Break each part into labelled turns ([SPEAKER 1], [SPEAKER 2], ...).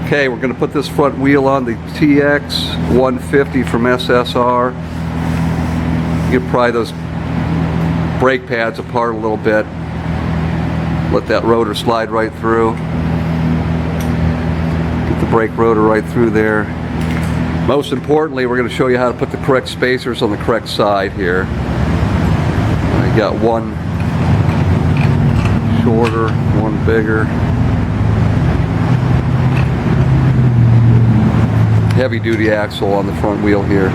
[SPEAKER 1] Okay, we're going to put this front wheel on the TX 150 from SSR. You can pry those brake pads apart a little bit. Let that rotor slide right through. Get the brake rotor right through there. Most importantly, we're going to show you how to put the correct spacers on the correct side here. I got one shorter, one bigger. Heavy duty axle on the front wheel here.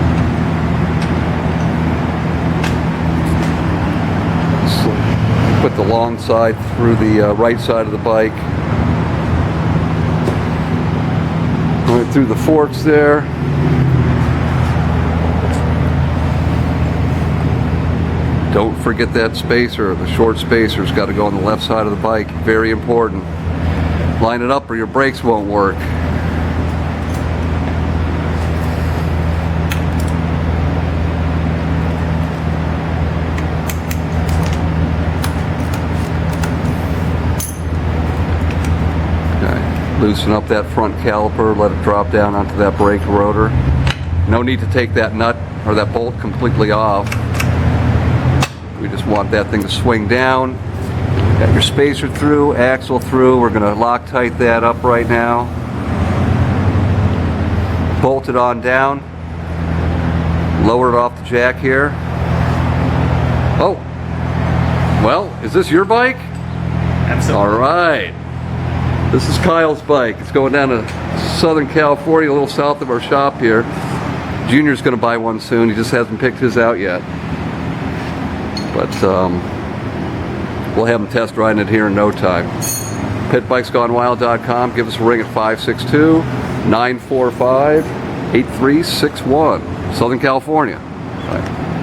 [SPEAKER 1] So put the long side through the right side of the bike. Right through the forks there. Don't forget that spacer. The short spacer's got to go on the left side of the bike. Very important. Line it up or your brakes won't work. Loosen up that front caliper, let it drop down onto that brake rotor. No need to take that nut or that bolt completely off. We just want that thing to swing down. Got your spacer through, axle through. We're going to Loctite that up right now. Bolt it on down. Lower it off the jack here. Oh, well, is this your bike?
[SPEAKER 2] Absolutely.
[SPEAKER 1] All right. This is Kyle's bike. It's going down to Southern California, a little south of our shop here. Junior's going to buy one soon. He just hasn't picked his out yet. But we'll have him test riding it here in no time. PitBikesGoneWild.com. Give us a ring at 562-945-8361. Southern California. Bye.